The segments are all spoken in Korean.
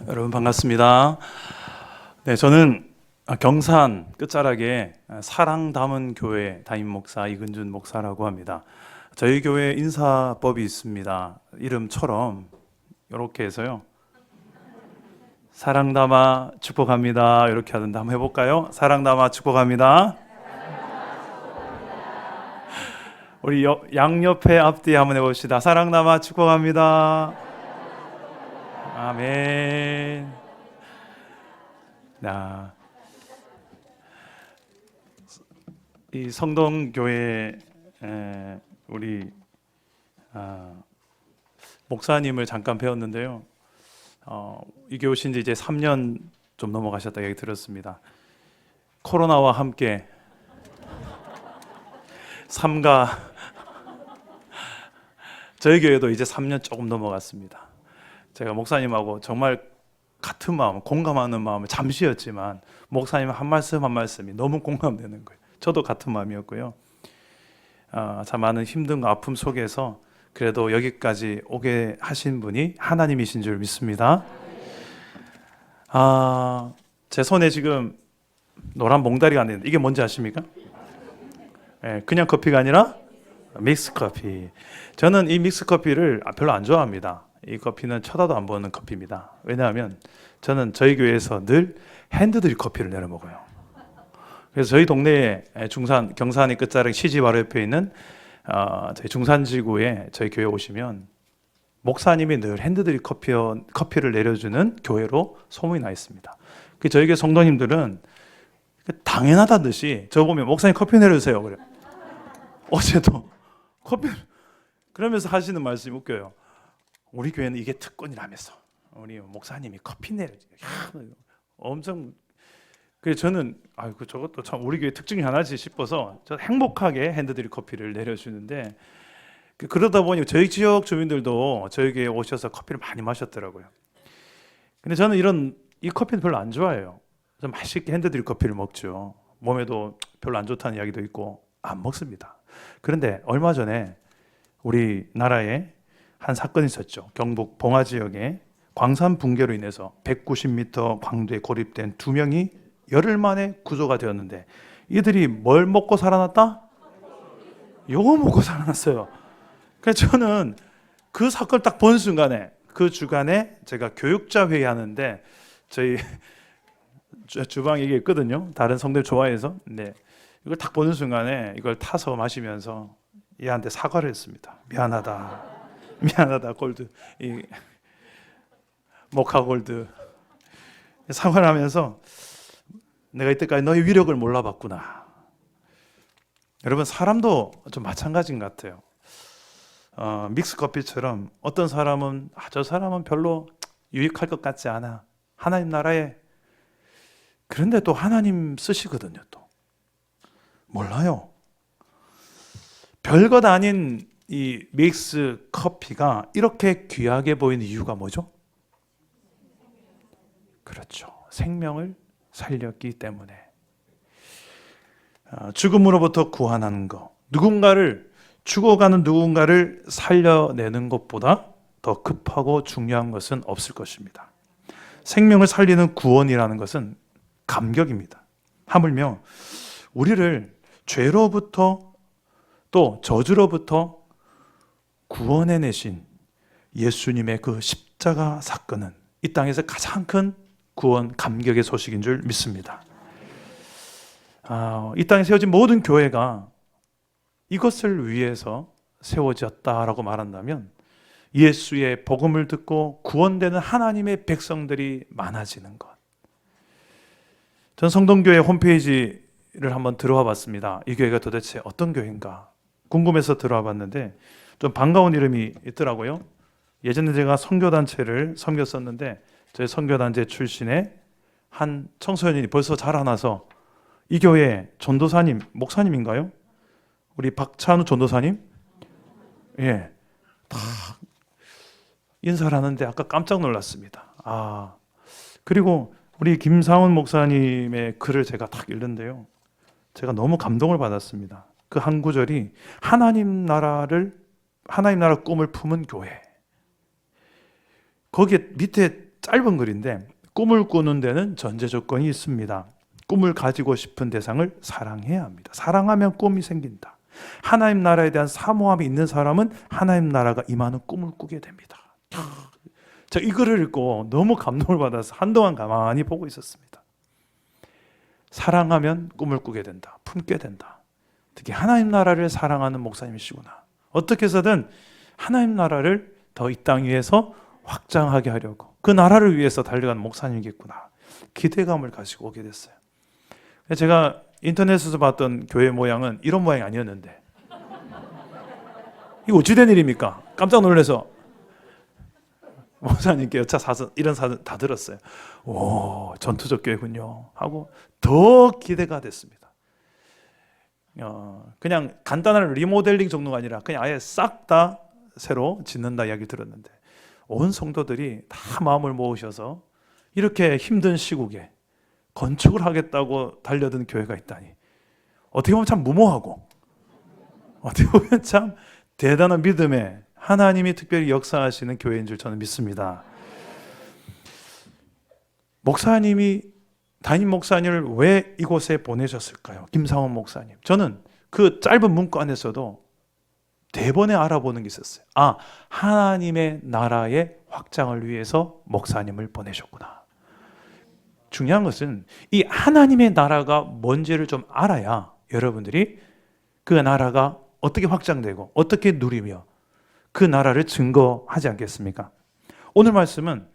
여러분 반갑습니다. 네, 저는 경산 끝자락에 사랑 담은 교회 담임 목사 이근준 목사라고 합니다. 저희 교회 인사법이 있습니다. 이름처럼 이렇게 해서요. 사랑 담아 축복합니다. 이렇게 하던데 한번 해볼까요? 사랑 담아 축복합니다. 우리 양옆에 앞뒤 한번 해봅시다. 사랑 담아 축복합니다. 아멘. 이 성동교회 우리 목사님을 잠깐 배웠는데요. 이 교회 오신 지 이제 3년 좀 넘어가셨다 얘기 들었습니다. 코로나와 함께 삼가 저희 교회도 이제 3년 조금 넘어갔습니다. 제가 목사님하고 정말 같은 마음, 공감하는 마음을 잠시였지만 목사님 한 말씀 한 말씀이 너무 공감되는 거예요. 저도 같은 마음이었고요. 참 많은 힘듦과 아픔 속에서 그래도 여기까지 오게 하신 분이 하나님이신 줄 믿습니다. 제 손에 지금 노란 몽다리가 안 되는데 이게 뭔지 아십니까? 그냥 커피가 아니라 믹스 커피. 저는 이 믹스 커피를 별로 안 좋아합니다. 이 커피는 쳐다도 안 보는 커피입니다. 왜냐하면 저는 저희 교회에서 늘 핸드드립 커피를 내려 먹어요. 그래서 저희 동네에 경산이 끝자락 시지 바로 옆에 있는 저희 중산지구에 저희 교회 오시면 목사님이 늘 핸드드립 커피를 내려주는 교회로 소문이 나 있습니다. 저희 교회 성도님들은 당연하다는 듯이 저 보면 목사님 커피 내려주세요. 그래요. 어제도 커피 그러면서 하시는 말씀이 웃겨요. 우리 교회는 이게 특권이라면서 우리 목사님이 커피 내려줘요. 엄청. 그래서 저는 저것도 참 우리 교회 특징이 하나지 싶어서 저 행복하게 핸드드립 커피를 내려주는데 그러다 보니 저희 지역 주민들도 저희 교회에 오셔서 커피를 많이 마셨더라고요. 근데 저는 이 커피는 별로 안 좋아해요. 좀 맛있게 핸드드립 커피를 먹죠. 몸에도 별로 안 좋다는 이야기도 있고 안 먹습니다. 그런데 얼마 전에 우리나라에 한 사건이 있었죠. 경북 봉화 지역에 광산 붕괴로 인해서 190m 광도에 고립된 2명이 열흘 만에 구조가 되었는데 이들이 뭘 먹고 살아났다? 요거 먹고 살아났어요. 그래서 저는 그 사건을 딱 본 순간에 그 주간에 제가 교육자 회의하는데 저희 주방에 이게 있거든요. 다른 성도들 좋아해서. 근데 이걸 딱 보는 순간에 이걸 타서 마시면서 얘한테 사과를 했습니다. 미안하다 골드, 이 모카 골드. 사과를 하면서 내가 이때까지 너의 위력을 몰라봤구나. 여러분 사람도 좀 마찬가지인 것 같아요. 믹스 커피처럼 어떤 사람은 저 사람은 별로 유익할 것 같지 않아. 하나님 나라에. 그런데 또 하나님 쓰시거든요. 또 몰라요. 별것 아닌 이 믹스 커피가 이렇게 귀하게 보이는 이유가 뭐죠? 그렇죠. 생명을 살렸기 때문에. 죽음으로부터 구원하는 것, 죽어가는 누군가를 살려내는 것보다 더 급하고 중요한 것은 없을 것입니다. 생명을 살리는 구원이라는 것은 감격입니다. 하물며 우리를 죄로부터 또 저주로부터 구원해내신 예수님의 그 십자가 사건은 이 땅에서 가장 큰 구원 감격의 소식인 줄 믿습니다. 이 땅에 세워진 모든 교회가 이것을 위해서 세워졌다라고 말한다면 예수의 복음을 듣고 구원되는 하나님의 백성들이 많아지는 것. 전 성동교회 홈페이지를 한번 들어와 봤습니다. 이 교회가 도대체 어떤 교회인가 궁금해서 들어와 봤는데 좀 반가운 이름이 있더라고요. 예전에 제가 선교단체를 섬겼었는데 저희 선교단체 출신의 한 청소년이 벌써 자라나서 이 교회 전도사님, 목사님인가요? 우리 박찬우 전도사님? 다 인사를 하는데 아까 깜짝 놀랐습니다. 그리고 우리 김상훈 목사님의 글을 제가 딱 읽는데요. 제가 너무 감동을 받았습니다. 그 한 구절이 하나님 나라 꿈을 품은 교회. 거기에 밑에 짧은 글인데 꿈을 꾸는 데는 전제 조건이 있습니다. 꿈을 가지고 싶은 대상을 사랑해야 합니다. 사랑하면 꿈이 생긴다. 하나님 나라에 대한 사모함이 있는 사람은 하나님 나라가 임하는 꿈을 꾸게 됩니다. 이 글을 읽고 너무 감동을 받아서 한동안 가만히 보고 있었습니다. 사랑하면 꿈을 꾸게 된다. 품게 된다. 특히 하나님 나라를 사랑하는 목사님이시구나. 어떻게 해서든 하나님 나라를 더 이 땅 위에서 확장하게 하려고 그 나라를 위해서 달려가는 목사님이겠구나. 기대감을 가지고 오게 됐어요. 제가 인터넷에서 봤던 교회 모양은 이런 모양이 아니었는데 이거 어찌 된 일입니까? 깜짝 놀라서 목사님께 여차 사선 이런 사연 다 들었어요. 오, 전투적 교회군요 하고 더 기대가 됐습니다. 그냥 간단한 리모델링 정도가 아니라 그냥 아예 싹 다 새로 짓는다 이야기 들었는데 온 성도들이 다 마음을 모으셔서 이렇게 힘든 시국에 건축을 하겠다고 달려든 교회가 있다니 어떻게 보면 참 무모하고 어떻게 보면 참 대단한 믿음에 하나님이 특별히 역사하시는 교회인 줄 저는 믿습니다. 담임 목사님을 왜 이곳에 보내셨을까요? 김상원 목사님. 저는 그 짧은 문구 안에서도 대번에 알아보는 게 있었어요. 하나님의 나라의 확장을 위해서 목사님을 보내셨구나. 중요한 것은 이 하나님의 나라가 뭔지를 좀 알아야 여러분들이 그 나라가 어떻게 확장되고 어떻게 누리며 그 나라를 증거하지 않겠습니까? 오늘 말씀은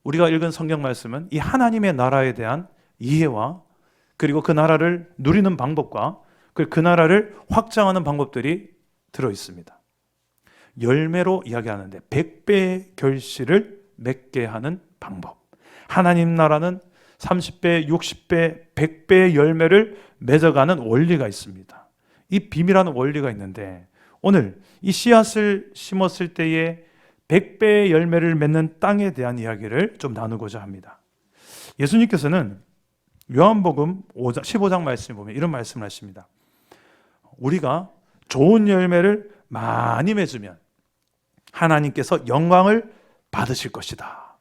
우리가 읽은 성경 말씀은 이 하나님의 나라에 대한 이해와 그리고 그 나라를 누리는 방법과 그 나라를 확장하는 방법들이 들어 있습니다. 열매로 이야기하는데 100배의 결실을 맺게 하는 방법. 하나님 나라는 30배, 60배, 100배의 열매를 맺어가는 원리가 있습니다. 이 비밀하는 원리가 있는데 오늘 이 씨앗을 심었을 때에 100배의 열매를 맺는 땅에 대한 이야기를 좀 나누고자 합니다. 예수님께서는 요한복음 15장 말씀을 보면 이런 말씀을 하십니다. 우리가 좋은 열매를 많이 맺으면 하나님께서 영광을 받으실 것이다.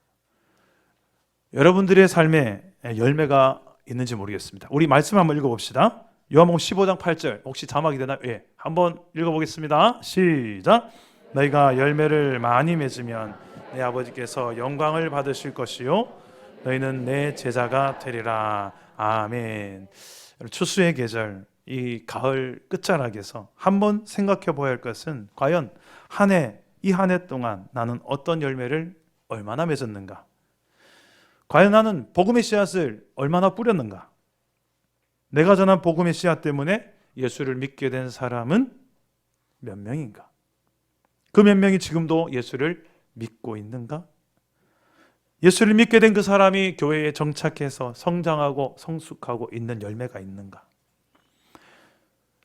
여러분들의 삶에 열매가 있는지 모르겠습니다. 우리 말씀 한번 읽어봅시다. 요한복음 15장 8절 혹시 자막이 되나요? 예, 한번 읽어보겠습니다. 시작. 너희가 열매를 많이 맺으면 내 아버지께서 영광을 받으실 것이요 너희는 내 제자가 되리라. 아멘. 추수의 계절, 이 가을 끝자락에서 한번 생각해 보아야 할 것은 과연 이 한 해 동안 나는 어떤 열매를 얼마나 맺었는가? 과연 나는 복음의 씨앗을 얼마나 뿌렸는가? 내가 전한 복음의 씨앗 때문에 예수를 믿게 된 사람은 몇 명인가? 그 몇 명이 지금도 예수를 믿고 있는가? 예수를 믿게 된 그 사람이 교회에 정착해서 성장하고 성숙하고 있는 열매가 있는가?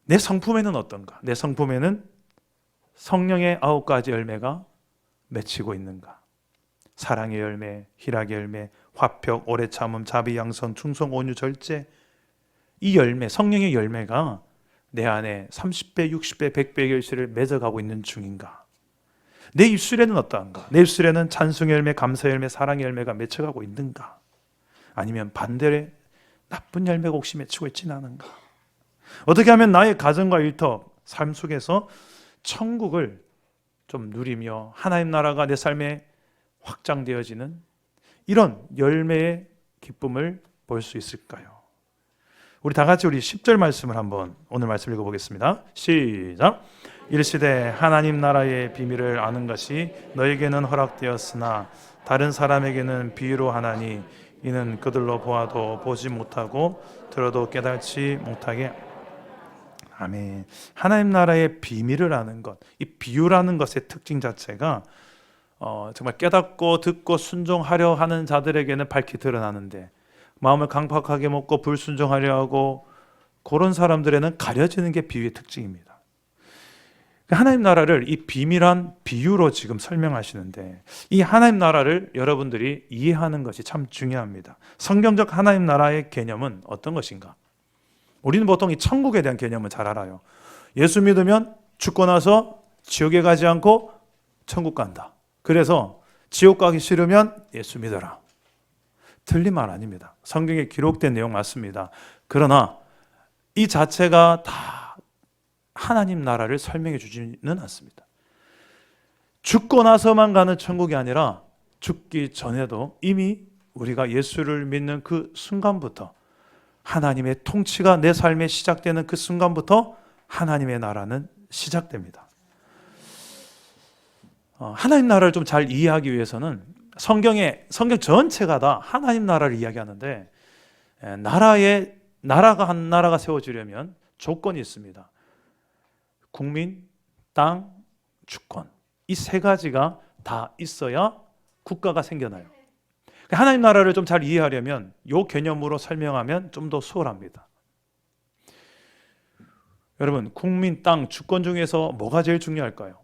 내 성품에는 어떤가? 내 성품에는 성령의 9가지 열매가 맺히고 있는가? 사랑의 열매, 희락의 열매, 화평, 오래 참음, 자비, 양선, 충성, 온유, 절제. 이 열매, 성령의 열매가 내 안에 30배, 60배, 100배의 결실을 맺어가고 있는 중인가? 내 입술에는 어떠한가? 내 입술에는 찬송의 열매, 감사의 열매, 사랑의 열매가 맺혀가고 있는가? 아니면 반대로 나쁜 열매가 혹시 맺히고 있지는 않은가? 어떻게 하면 나의 가정과 일터, 삶 속에서 천국을 좀 누리며 하나님 나라가 내 삶에 확장되어지는 이런 열매의 기쁨을 볼 수 있을까요? 우리 다 같이 우리 10절 말씀을 한번 오늘 말씀 읽어보겠습니다. 시작. 일시되 하나님 나라의 비밀을 아는 것이 너에게는 허락되었으나 다른 사람에게는 비유로 하나니 이는 그들로 보아도 보지 못하고 들어도 깨닫지 못하게. 아멘. 하나님 나라의 비밀을 아는 것, 이 비유라는 것의 특징 자체가 정말 깨닫고 듣고 순종하려 하는 자들에게는 밝히 드러나는데 마음을 강팍하게 먹고 불순종하려 하고 그런 사람들에는 가려지는 게 비유의 특징입니다. 하나님 나라를 이 비밀한 비유로 지금 설명하시는데 이 하나님 나라를 여러분들이 이해하는 것이 참 중요합니다. 성경적 하나님 나라의 개념은 어떤 것인가? 우리는 보통 이 천국에 대한 개념은 잘 알아요. 예수 믿으면 죽고 나서 지옥에 가지 않고 천국 간다. 그래서 지옥 가기 싫으면 예수 믿어라. 틀린 말 아닙니다. 성경에 기록된 내용 맞습니다. 그러나 이 자체가 다 하나님 나라를 설명해 주지는 않습니다. 죽고 나서만 가는 천국이 아니라 죽기 전에도 이미 우리가 예수를 믿는 그 순간부터 하나님의 통치가 내 삶에 시작되는 그 순간부터 하나님의 나라는 시작됩니다. 하나님 나라를 좀 잘 이해하기 위해서는 성경 전체가 다 하나님 나라를 이야기하는데 나라가 한 나라가 세워지려면 조건이 있습니다. 국민, 땅, 주권 이 세 가지가 다 있어야 국가가 생겨나요. 하나님 나라를 좀 잘 이해하려면 이 개념으로 설명하면 좀 더 수월합니다. 여러분, 국민, 땅, 주권 중에서 뭐가 제일 중요할까요?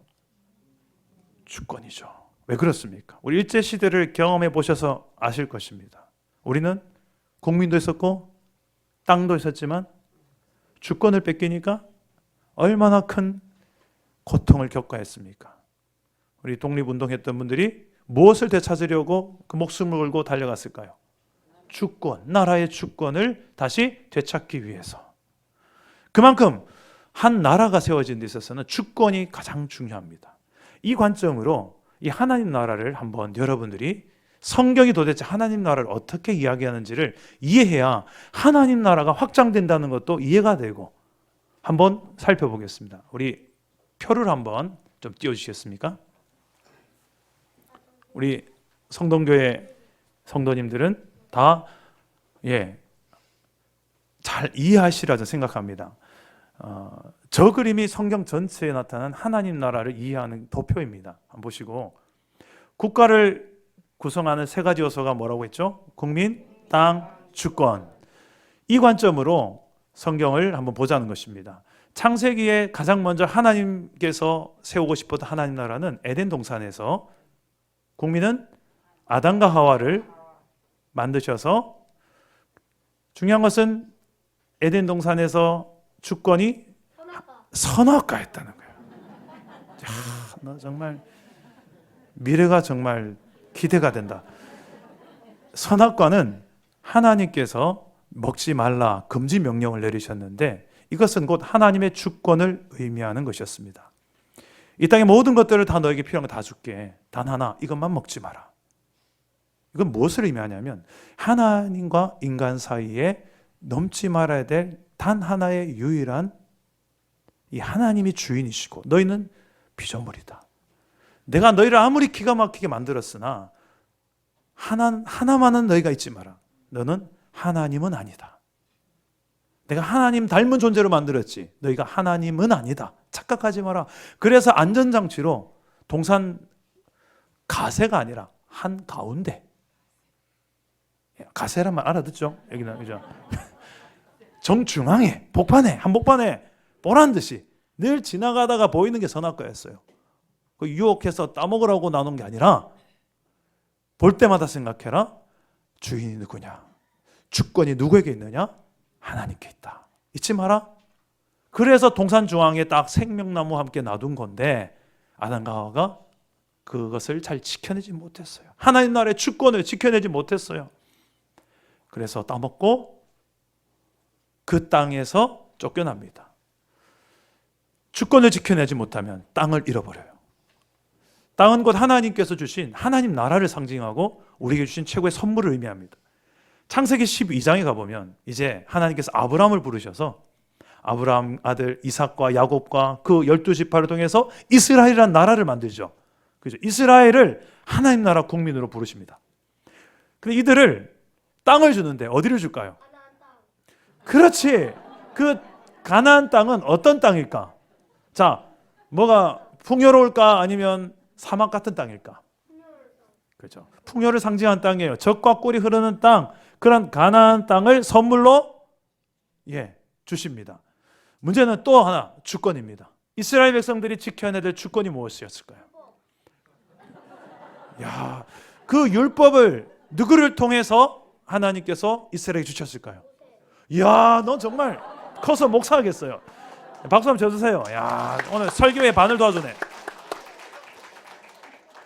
주권이죠. 왜 그렇습니까? 우리 일제시대를 경험해 보셔서 아실 것입니다. 우리는 국민도 있었고 땅도 있었지만 주권을 뺏기니까 얼마나 큰 고통을 겪어야 했습니까? 우리 독립운동했던 분들이 무엇을 되찾으려고 그 목숨을 걸고 달려갔을까요? 주권, 나라의 주권을 다시 되찾기 위해서. 그만큼 한 나라가 세워진 데 있어서는 주권이 가장 중요합니다. 이 관점으로 이 하나님 나라를 한번 여러분들이 성경이 도대체 하나님 나라를 어떻게 이야기하는지를 이해해야 하나님 나라가 확장된다는 것도 이해가 되고 한번 살펴보겠습니다. 우리 표를 한번 좀 띄워주시겠습니까? 우리 성동교회 성도님들은 다 잘 이해하시리라 생각합니다. 저 그림이 성경 전체에 나타난 하나님 나라를 이해하는 도표입니다. 한번 보시고 국가를 구성하는 세 가지 요소가 뭐라고 했죠? 국민, 땅, 주권. 이 관점으로 성경을 한번 보자는 것입니다. 창세기에 가장 먼저 하나님께서 세우고 싶었던 하나님 나라는 에덴 동산에서 국민은 아담과 하와를 만드셔서 중요한 것은 에덴 동산에서 주권이 선악과였다는 거예요. 너 정말 미래가 정말 기대가 된다. 선악과는 하나님께서 먹지 말라 금지 명령을 내리셨는데 이것은 곧 하나님의 주권을 의미하는 것이었습니다. 이 땅의 모든 것들을 다 너에게 필요한 거 다 줄게. 단 하나 이것만 먹지 마라. 이건 무엇을 의미하냐면 하나님과 인간 사이에 넘지 말아야 될 단 하나의 유일한 이 하나님이 주인이시고 너희는 피조물이다. 내가 너희를 아무리 기가 막히게 만들었으나 하나만은 너희가 잊지 마라. 너는 하나님은 아니다. 내가 하나님 닮은 존재로 만들었지 너희가 하나님은 아니다. 착각하지 마라. 그래서 안전장치로 동산 가세가 아니라 한가운데, 가세란 말 알아듣죠? 여기는 그죠? 정중앙에 복판에 한복판에 보란 듯이 늘 지나가다가 보이는 게 선악과였어요. 그 유혹해서 따먹으라고 나눈 게 아니라 볼 때마다 생각해라. 주인이 누구냐? 주권이 누구에게 있느냐? 하나님께 있다. 잊지 마라. 그래서 동산 중앙에 딱 생명나무와 함께 놔둔 건데 아담과 하와가 그것을 잘 지켜내지 못했어요. 하나님 나라의 주권을 지켜내지 못했어요. 그래서 따먹고 그 땅에서 쫓겨납니다. 주권을 지켜내지 못하면 땅을 잃어버려요. 땅은 곧 하나님께서 주신 하나님 나라를 상징하고 우리에게 주신 최고의 선물을 의미합니다. 창세기 12장에 가보면 이제 하나님께서 아브라함을 부르셔서 아브라함 아들 이삭과 야곱과 그 12지파를 통해서 이스라엘이라는 나라를 만들죠. 그죠? 이스라엘을 하나님 나라 국민으로 부르십니다. 근데 이들을 땅을 주는데 어디를 줄까요? 그렇지. 그 가나안 땅은 어떤 땅일까? 자, 뭐가 풍요로울까? 아니면 사막 같은 땅일까? 그렇죠. 풍요를 상징한 땅이에요. 젖과 꿀이 흐르는 땅, 그런 가나안 땅을 선물로 주십니다. 문제는 또 하나, 주권입니다. 이스라엘 백성들이 지켜야 될 주권이 무엇이었을까요? 그 율법을 누구를 통해서 하나님께서 이스라엘에게 주셨을까요? 너 정말 커서 목사하겠어요. 박수 한번 쳐주세요. 오늘 설교의 반을 도와주네.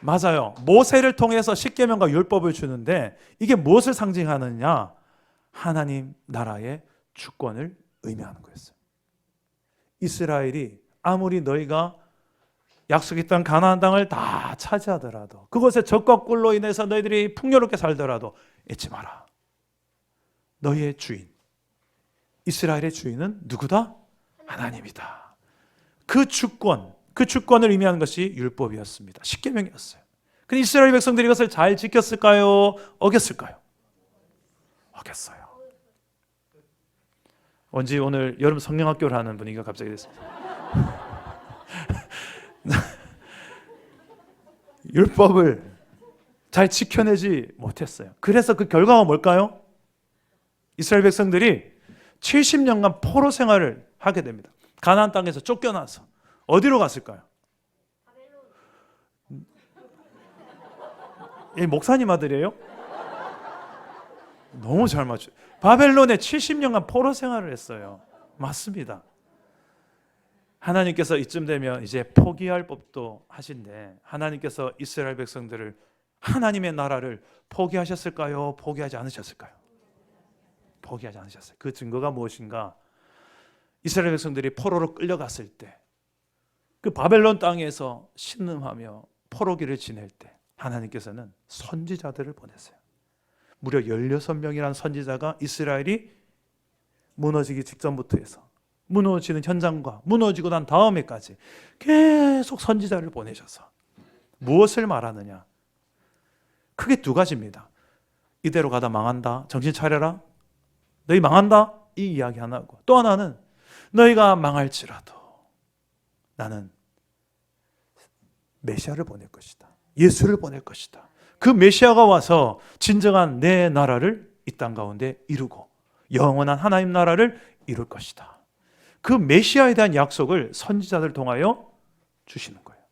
맞아요. 모세를 통해서 십계명과 율법을 주는데 이게 무엇을 상징하느냐? 하나님 나라의 주권을 의미하는 거였어요. 이스라엘이 아무리 너희가 약속의 땅 가나안 땅을 다 차지하더라도, 그곳에 적과 꿀로 인해서 너희들이 풍요롭게 살더라도 잊지 마라. 너희의 주인, 이스라엘의 주인은 누구다? 하나님이다. 그 주권을 의미하는 것이 율법이었습니다. 십계명이었어요. 근데 이스라엘 백성들이 이것을 잘 지켰을까요? 어겼을까요? 어겼어요. 언제 오늘 여름 성령학교를 하는 분위기가 갑자기 됐습니다. 율법을 잘 지켜내지 못했어요. 그래서 그 결과가 뭘까요? 이스라엘 백성들이 70년간 포로 생활을 하게 됩니다. 가나안 땅에서 쫓겨나서 어디로 갔을까요? 이 목사님 아들이에요? 너무 잘 맞춰요. 바벨론에 70년간 포로 생활을 했어요. 맞습니다. 하나님께서 이쯤 되면 이제 포기할 법도 하신데, 하나님께서 이스라엘 백성들을, 하나님의 나라를 포기하셨을까요? 포기하지 않으셨을까요? 포기하지 않으셨어요. 그 증거가 무엇인가? 이스라엘 백성들이 포로로 끌려갔을 때, 그 바벨론 땅에서 신음하며 포로기를 지낼 때 하나님께서는 선지자들을 보냈어요. 무려 16명이라는 선지자가 이스라엘이 무너지기 직전부터 해서 무너지는 현장과 무너지고 난 다음에까지 계속 선지자를 보내셔서 무엇을 말하느냐? 크게 두 가지입니다. 이대로 가다 망한다. 정신 차려라. 너희 망한다. 이 이야기 하나고, 또 하나는 너희가 망할지라도 나는 메시아를 보낼 것이다. 예수를 보낼 것이다. 그 메시아가 와서 진정한 내 나라를 이 땅 가운데 이루고 영원한 하나님 나라를 이룰 것이다. 그 메시아에 대한 약속을 선지자들 통하여 주시는 거예요.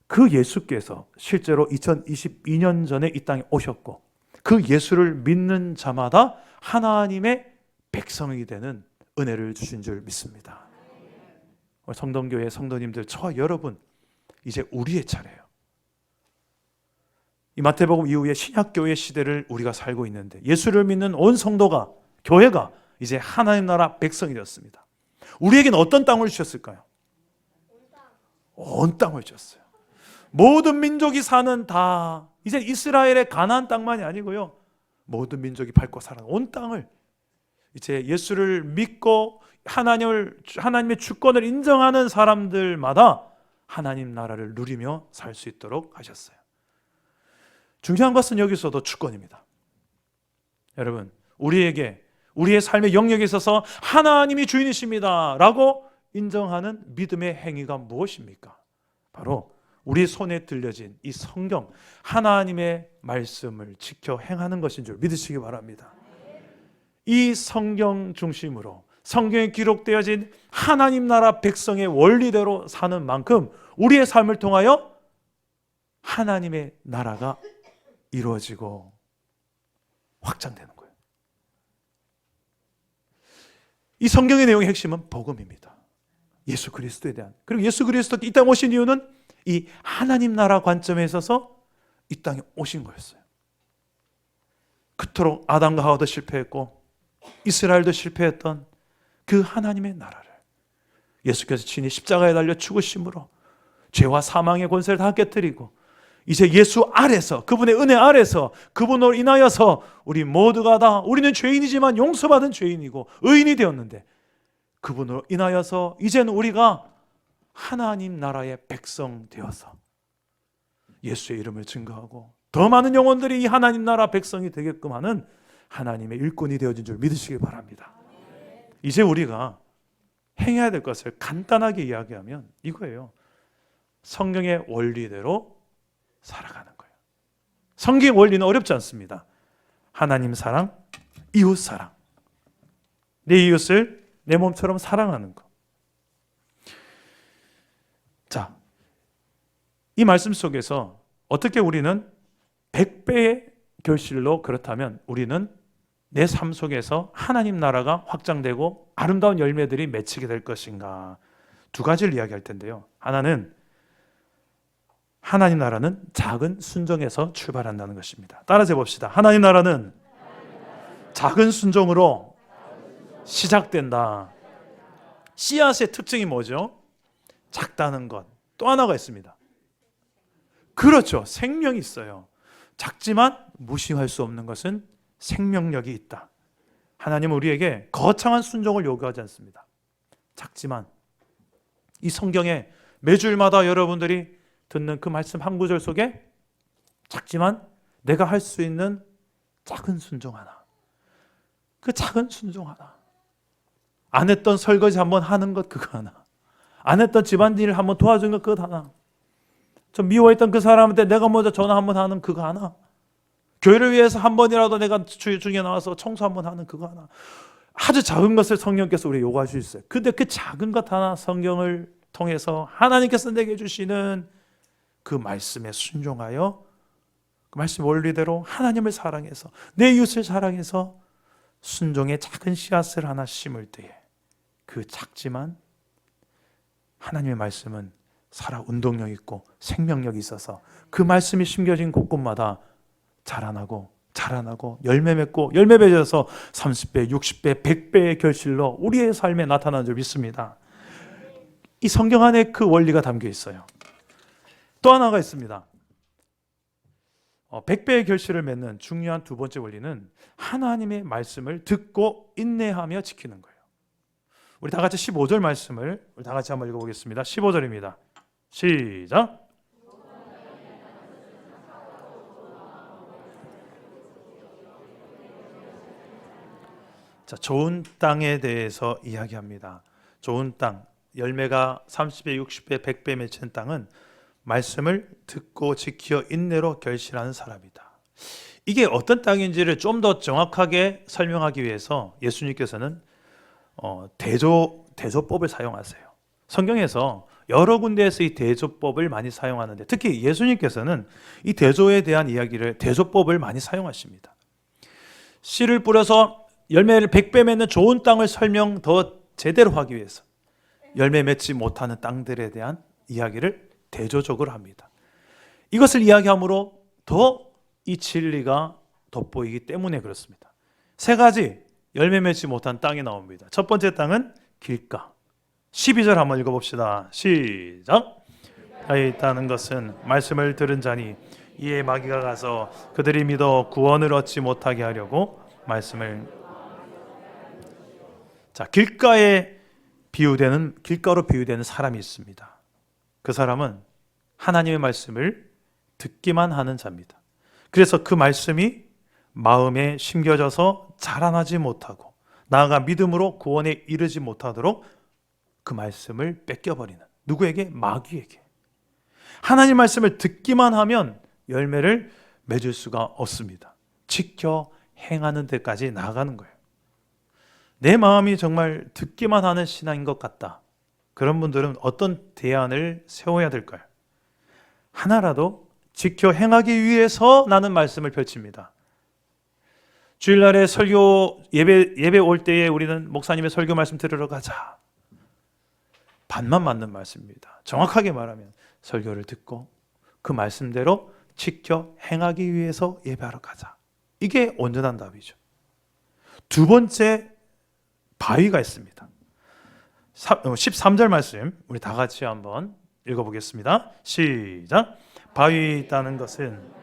그 예수께서 실제로 2022년 전에 이 땅에 오셨고, 그 예수를 믿는 자마다 하나님의 백성이 되는 은혜를 주신 줄 믿습니다. 성동교회 성도님들, 저와 여러분, 이제 우리의 차례예요. 이 마태복음 이후에 신약교회 시대를 우리가 살고 있는데, 예수를 믿는 온 성도가, 교회가 이제 하나님 나라 백성이 되었습니다. 우리에게는 어떤 땅을 주셨을까요? 온 땅을 주셨어요. 모든 민족이 사는 다, 이제 이스라엘의 가나안 땅만이 아니고요, 모든 민족이 밟고 사는 온 땅을 이제 예수를 믿고 하나님의 주권을 인정하는 사람들마다 하나님 나라를 누리며 살 수 있도록 하셨어요. 중요한 것은 여기서도 주권입니다. 여러분, 우리에게 우리의 삶의 영역에 있어서 하나님이 주인이십니다 라고 인정하는 믿음의 행위가 무엇입니까? 바로 우리 손에 들려진 이 성경, 하나님의 말씀을 지켜 행하는 것인 줄 믿으시기 바랍니다. 이 성경 중심으로 성경에 기록되어진 하나님 나라 백성의 원리대로 사는 만큼 우리의 삶을 통하여 하나님의 나라가 이루어지고 확장되는 거예요. 이 성경의 내용의 핵심은 복음입니다. 예수 그리스도에 대한, 그리고 예수 그리스도 이 땅에 오신 이유는 이 하나님 나라 관점에 있어서 이 땅에 오신 거였어요. 그토록 아담과 하와도 실패했고 이스라엘도 실패했던 그 하나님의 나라를 예수께서 친히 십자가에 달려 죽으심으로 죄와 사망의 권세를 다 깨뜨리고, 이제 예수 아래서, 그분의 은혜 아래서, 그분으로 인하여서 우리 모두가 다, 우리는 죄인이지만 용서받은 죄인이고 의인이 되었는데, 그분으로 인하여서 이제는 우리가 하나님 나라의 백성 되어서 예수의 이름을 증거하고 더 많은 영혼들이 이 하나님 나라 백성이 되게끔 하는 하나님의 일꾼이 되어진 줄 믿으시기 바랍니다. 이제 우리가 행해야 될 것을 간단하게 이야기하면 이거예요. 성경의 원리대로 살아가는 거예요. 성경의 원리는 어렵지 않습니다. 하나님 사랑, 이웃 사랑, 내 이웃을 내 몸처럼 사랑하는 것. 자, 이 말씀 속에서 어떻게 우리는 100배의 결실로, 그렇다면 우리는 내 삶 속에서 하나님 나라가 확장되고 아름다운 열매들이 맺히게 될 것인가? 두 가지를 이야기할 텐데요. 하나는 하나님 나라는 작은 순종에서 출발한다는 것입니다. 따라서 봅시다. 하나님 나라는 작은 순종으로 시작된다. 씨앗의 특징이 뭐죠? 작다는 것. 또 하나가 있습니다. 그렇죠. 생명이 있어요. 작지만 무시할 수 없는 것은 생명력이 있다. 하나님은 우리에게 거창한 순종을 요구하지 않습니다. 작지만 이 성경에 매주일마다 여러분들이 듣는 그 말씀 한 구절 속에 작지만 내가 할 수 있는 작은 순종 하나, 그 작은 순종 하나, 안 했던 설거지 한번 하는 것 그거 하나, 안 했던 집안일을 한번 도와준 것 그것 하나, 좀 미워했던 그 사람한테 내가 먼저 전화 한번 하는 그거 하나, 교회를 위해서 한 번이라도 내가 중에 나와서 청소 한번 하는 그거 하나, 아주 작은 것을 성령께서 우리에게 요구할 수 있어요. 근데 그 작은 것 하나 성경을 통해서 하나님께서 내게 주시는 그 말씀에 순종하여 그 말씀 원리대로 하나님을 사랑해서 내 이웃을 사랑해서 순종의 작은 씨앗을 하나 심을 때에 그 작지만 하나님의 말씀은 살아 운동력 있고 생명력이 있어서 그 말씀이 심겨진 곳곳마다 자라나고 열매 맺고 열매 맺어서 30배, 60배, 100배의 결실로 우리의 삶에 나타나는 줄 믿습니다. 이 성경 안에 그 원리가 담겨 있어요. 또 하나가 있습니다. 100배의 결실을 맺는 중요한 두 번째 원리는 하나님의 말씀을 듣고 인내하며 지키는 거예요. 우리 다 같이 15절 말씀을 우리 다 같이 한번 읽어보겠습니다. 15절입니다. 시작. 자, 좋은 땅에 대해서 이야기합니다. 좋은 땅, 열매가 30배, 60배, 100배 맺힌 땅은 말씀을 듣고 지켜 인내로 결실하는 사람이다. 이게 어떤 땅인지를 좀 더 정확하게 설명하기 위해서 예수님께서는 대조법을 사용하세요. 성경에서 여러 군데에서 이 대조법을 많이 사용하는데 특히 예수님께서는 이 대조에 대한 이야기를 대조법을 많이 사용하십니다. 씨를 뿌려서 열매를 100배 맺는 좋은 땅을 설명 더 제대로 하기 위해서 열매 맺지 못하는 땅들에 대한 이야기를 대조적으로 합니다. 이것을 이야기함으로 더 이 진리가 돋보이기 때문에 그렇습니다. 세 가지 열매 맺지 못한 땅이 나옵니다. 첫 번째 땅은 길가. 12절 한번 읽어봅시다. 시작. 가에 있다는 것은 말씀을 들은 자니 이에 마귀가 가서 그들이 믿어 구원을 얻지 못하게 하려고 말씀을. 자, 길가로 비유되는 사람이 있습니다. 그 사람은 하나님의 말씀을 듣기만 하는 자입니다. 그래서 그 말씀이 마음에 심겨져서 자라나지 못하고 나아가 믿음으로 구원에 이르지 못하도록 그 말씀을 뺏겨버리는, 누구에게? 마귀에게. 하나님 말씀을 듣기만 하면 열매를 맺을 수가 없습니다. 지켜 행하는 데까지 나아가는 거예요. 내 마음이 정말 듣기만 하는 신앙인 것 같다. 그런 분들은 어떤 대안을 세워야 될까요? 하나라도 지켜 행하기 위해서 나는 말씀을 펼칩니다. 주일날에 설교 예배 올 때에 우리는 목사님의 설교 말씀 들으러 가자. 반만 맞는 말씀입니다. 정확하게 말하면 설교를 듣고 그 말씀대로 지켜 행하기 위해서 예배하러 가자. 이게 온전한 답이죠. 두 번째 바위가 있습니다. 13절 말씀 우리 다 같이 한번 읽어보겠습니다. 시작. 바위에 있다는 것은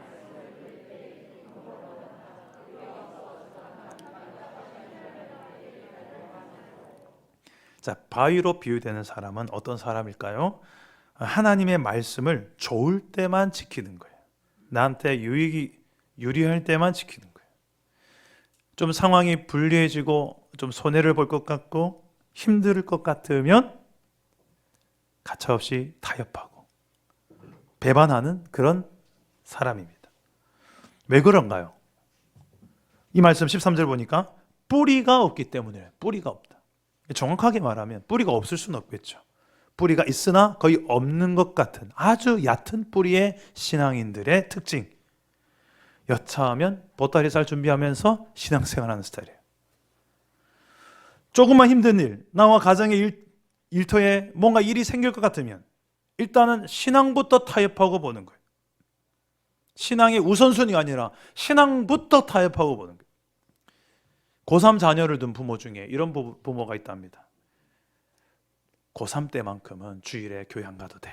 자, 바위로 비유되는 사람은 어떤 사람일까요? 하나님의 말씀을 좋을 때만 지키는 거예요. 나한테 유리할 때만 지키는 거예요. 좀 상황이 불리해지고 좀 손해를 볼 것 같고 힘들 것 같으면 가차없이 타협하고 배반하는 그런 사람입니다. 왜 그런가요? 이 말씀 13절 보니까 뿌리가 없기 때문에. 뿌리가 없다. 정확하게 말하면 뿌리가 없을 수는 없겠죠. 뿌리가 있으나 거의 없는 것 같은 아주 얕은 뿌리의 신앙인들의 특징. 여차하면 보따리살 준비하면서 신앙생활하는 스타일이에요. 조금만 힘든 일, 나와 가정의 일터에 뭔가 일이 생길 것 같으면 일단은 신앙부터 타협하고 보는 거예요. 신앙의 우선순위가 아니라 신앙부터 타협하고 보는 거예요. 고3 자녀를 둔 부모 중에 이런 부모가 있답니다. 고3 때만큼은 주일에 교회 안 가도 돼.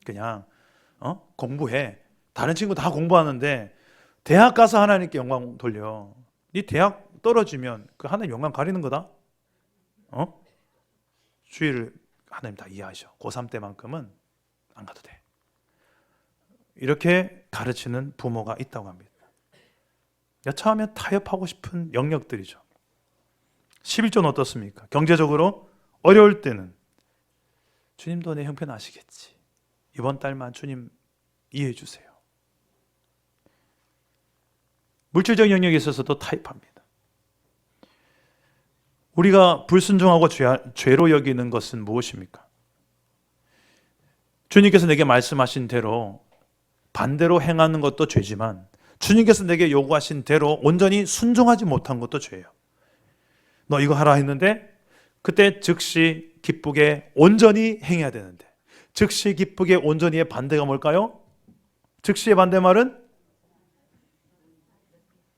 그냥 공부해. 다른 친구 다 공부하는데 대학 가서 하나님께 영광 돌려. 네 대학 떨어지면 그 하나님 영광 가리는 거다. 주일을 하나님 다 이해하셔. 고3 때만큼은 안 가도 돼. 이렇게 가르치는 부모가 있다고 합니다. 여차하면 타협하고 싶은 영역들이죠. 11조는 어떻습니까? 경제적으로 어려울 때는 주님도 내 형편 아시겠지. 이번 달만 주님 이해해 주세요. 물질적 영역에 있어서도 타협합니다. 우리가 불순종하고 죄로 여기는 것은 무엇입니까? 주님께서 내게 말씀하신 대로 반대로 행하는 것도 죄지만 주님께서 내게 요구하신 대로 온전히 순종하지 못한 것도 죄예요. 너 이거 하라 했는데 그때 즉시 기쁘게 온전히 행해야 되는데 즉시 기쁘게 온전히의 반대가 뭘까요? 즉시의 반대말은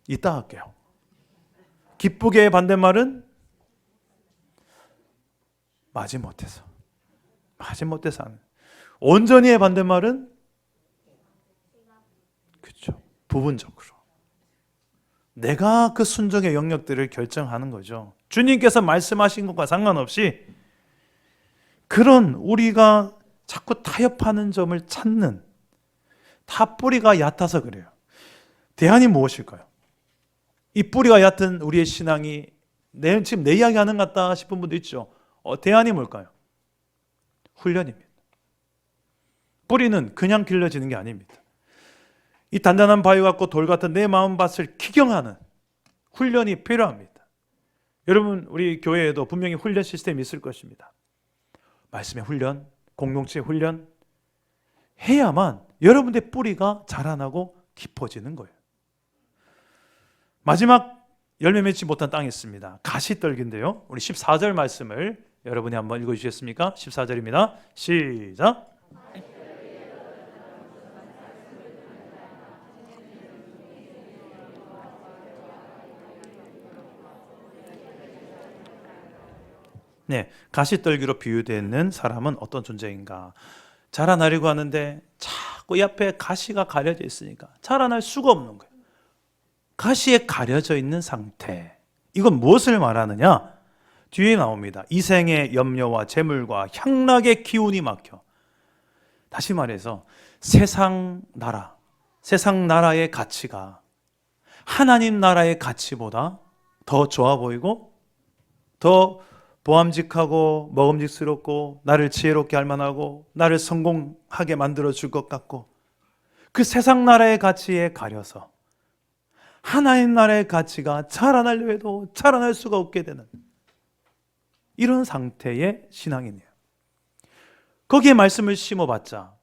이따 할게요. 기쁘게의 반대말은 마지못해서 하는. 온전히의 반대말은 그렇죠. 부분적으로. 내가 그 순종의 영역들을 결정하는 거죠. 주님께서 말씀하신 것과 상관없이 그런 우리가 자꾸 타협하는 점을 찾는 다 뿌리가 얕아서 그래요. 대안이 무엇일까요? 이 뿌리가 얕은 우리의 신앙이 지금 내 이야기 하는 것 같다 싶은 분도 있죠. 대안이 뭘까요? 훈련입니다. 뿌리는 그냥 길러지는 게 아닙니다. 이 단단한 바위 같고 돌 같은 내 마음밭을 기경하는 훈련이 필요합니다. 여러분, 우리 교회에도 분명히 훈련 시스템이 있을 것입니다. 말씀의 훈련, 공동체의 훈련 해야만 여러분의 뿌리가 자라나고 깊어지는 거예요. 마지막 열매 맺지 못한 땅이 있습니다. 가시떨기인데요. 우리 14절 말씀을 여러분이 한번 읽어주시겠습니까? 14절입니다. 시작. 네, 가시떨기로 비유되는 사람은 어떤 존재인가? 자라나려고 하는데 자꾸 옆에 가시가 가려져 있으니까 자라날 수가 없는 거예요. 가시에 가려져 있는 상태. 이건 무엇을 말하느냐? 뒤에 나옵니다. 이생의 염려와 재물과 향락의 기운이 막혀. 다시 말해서 세상 나라의 가치가 하나님 나라의 가치보다 더 좋아 보이고 더 보암직하고 먹음직스럽고 나를 지혜롭게 할 만하고 나를 성공하게 만들어 줄 것 같고 그 세상 나라의 가치에 가려서 하나님 나라의 가치가 자라나려 해도 자라날 수가 없게 되는 이런 상태의 신앙이네요. 거기에 말씀을 심어봤자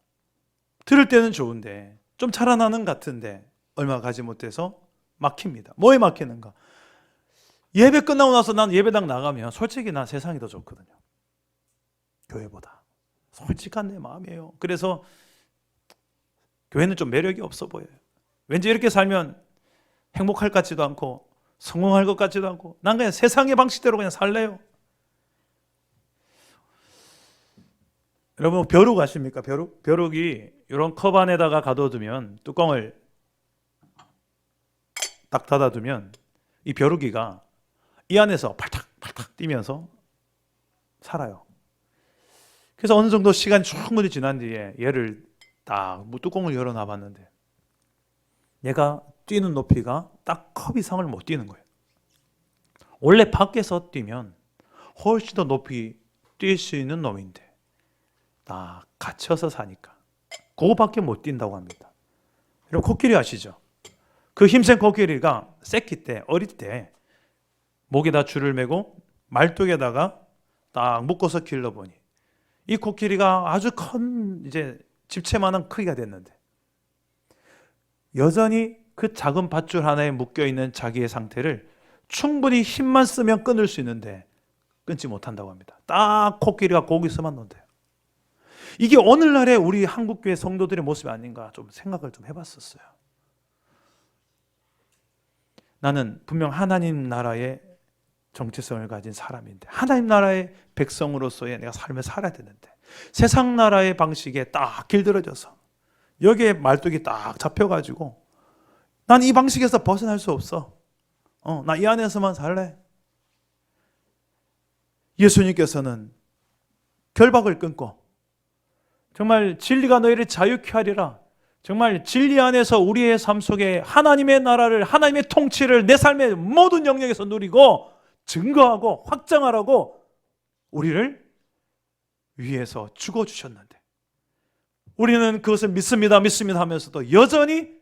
들을 때는 좋은데 좀 자라나는 같은데 얼마 가지 못해서 막힙니다. 뭐에 막히는가? 예배 끝나고 나서 난 예배당 나가면 솔직히 난 세상이 더 좋거든요. 교회보다. 솔직한 내 마음이에요. 그래서 교회는 좀 매력이 없어 보여요. 왠지 이렇게 살면 행복할 것 같지도 않고 성공할 것 같지도 않고 난 그냥 세상의 방식대로 그냥 살래요. 여러분 벼룩 아십니까? 벼룩이 이런 컵 안에다가 가둬두면 뚜껑을 딱 닫아두면 이 벼룩이가 이 안에서 팔딱팔딱 뛰면서 살아요. 그래서 어느 정도 시간이 충분히 지난 뒤에 얘를 딱 뚜껑을 열어놔 봤는데 얘가 뛰는 높이가 딱 컵 이상을 못 뛰는 거예요. 원래 밖에서 뛰면 훨씬 더 높이 뛸 수 있는 놈인데 딱 갇혀서 사니까 그거밖에 못 뛴다고 합니다. 여러분 코끼리 아시죠? 그 힘센 코끼리가 새끼 때 어릴 때 목에다 줄을 매고 말뚝에다가 딱 묶어서 길러보니 이 코끼리가 아주 큰 이제 집채만한 크기가 됐는데 여전히 그 작은 밧줄 하나에 묶여있는 자기의 상태를 충분히 힘만 쓰면 끊을 수 있는데 끊지 못한다고 합니다. 딱 코끼리가 거기서만 논대요. 이게 오늘날의 우리 한국교회 성도들의 모습이 아닌가 좀 생각을 좀 해봤었어요. 나는 분명 하나님 나라의 정체성을 가진 사람인데, 하나님 나라의 백성으로서의 내가 삶을 살아야 되는데, 세상 나라의 방식에 딱 길들여져서 여기에 말뚝이 딱 잡혀가지고 난 이 방식에서 벗어날 수 없어. 나 이 안에서만 살래. 예수님께서는 결박을 끊고 정말 진리가 너희를 자유케 하리라, 정말 진리 안에서 우리의 삶 속에 하나님의 나라를, 하나님의 통치를 내 삶의 모든 영역에서 누리고 증거하고 확장하라고 우리를 위해서 죽어주셨는데, 우리는 그것을 믿습니다 하면서도 여전히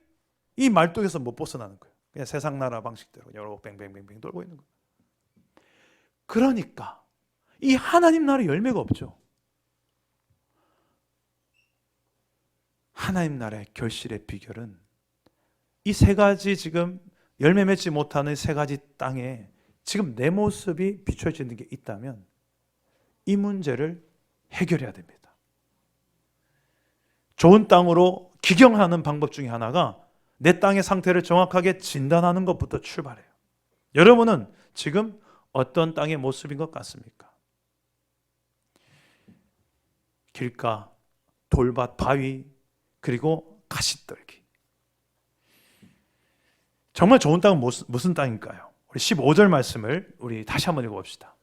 이 말뚝에서 못 벗어나는 거예요. 그냥 세상 나라 방식대로 여러 뱅뱅뱅뱅 돌고 있는 거예요. 그러니까 이 하나님 나라의 열매가 없죠. 하나님 나라의 결실의 비결은 이 세 가지, 지금 열매 맺지 못하는 세 가지 땅에 지금 내 모습이 비춰지는 게 있다면 이 문제를 해결해야 됩니다. 좋은 땅으로 기경하는 방법 중에 하나가 내 땅의 상태를 정확하게 진단하는 것부터 출발해요. 여러분은 지금 어떤 땅의 모습인 것 같습니까? 길가, 돌밭, 바위, 그리고 가시떨기. 정말 좋은 땅은 무슨 땅일까요? 우리 15절 말씀을 우리 다시 한번 읽어봅시다.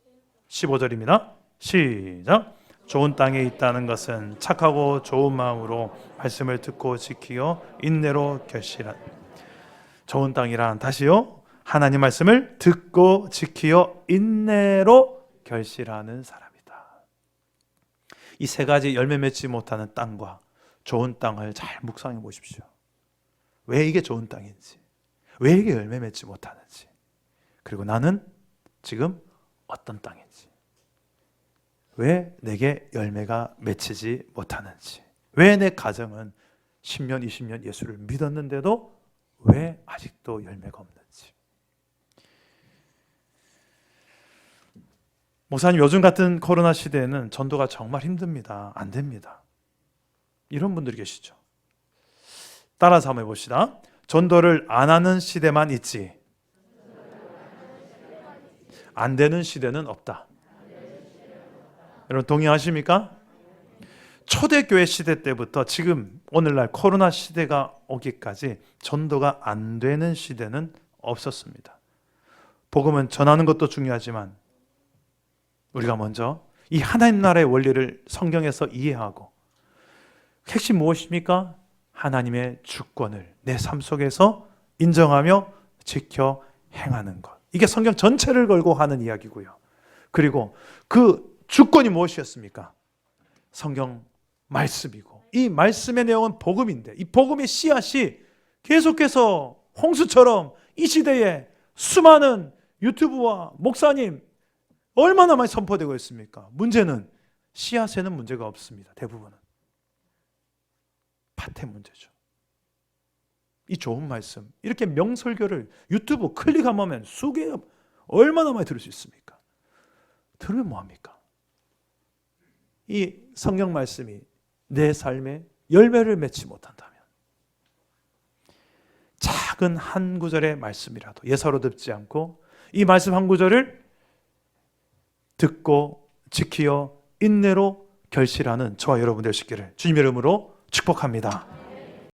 15절입니다. 시작. 좋은 땅에 있다는 것은 착하고 좋은 마음으로 말씀을 듣고 지키어 인내로 결실한. 좋은 땅이란, 다시요, 하나님 말씀을 듣고 지키어 인내로 결실하는 사람이다. 이 세 가지 열매 맺지 못하는 땅과 좋은 땅을 잘 묵상해 보십시오. 왜 이게 좋은 땅인지, 왜 이게 열매 맺지 못하는지, 그리고 나는 지금 어떤 땅인지, 왜 내게 열매가 맺히지 못하는지, 왜 내 가정은 10년, 20년 예수를 믿었는데도 왜 아직도 열매가 없는지. 목사님, 요즘 같은 코로나 시대에는 전도가 정말 힘듭니다. 안 됩니다. 이런 분들이 계시죠. 따라서 한번 해봅시다. 전도를 안 하는 시대만 있지 안 되는 시대는 없다. 여러분 동의하십니까? 초대교회 시대 때부터 지금 오늘날 코로나 시대가 오기까지 전도가 안 되는 시대는 없었습니다. 복음은 전하는 것도 중요하지만 우리가 먼저 이 하나님 나라의 원리를 성경에서 이해하고, 핵심 무엇입니까? 하나님의 주권을 내 삶 속에서 인정하며 지켜 행하는 것. 이게 성경 전체를 걸고 하는 이야기고요. 그리고 그 주권이 무엇이었습니까? 성경 말씀이고, 이 말씀의 내용은 복음인데, 이 복음의 씨앗이 계속해서 홍수처럼 이 시대에 수많은 유튜브와 목사님 얼마나 많이 선포되고 있습니까? 문제는 씨앗에는 문제가 없습니다. 대부분은 밭의 문제죠. 이 좋은 말씀, 이렇게 명설교를 유튜브 클릭하면 수개, 얼마나 많이 들을 수 있습니까? 들으면 뭐합니까? 이 성경 말씀이 내 삶에 열매를 맺지 못한다면, 작은 한 구절의 말씀이라도 예사로 듣지 않고 이 말씀 한 구절을 듣고 지키어 인내로 결실하는 저와 여러분 되시기를 주님의 이름으로 축복합니다.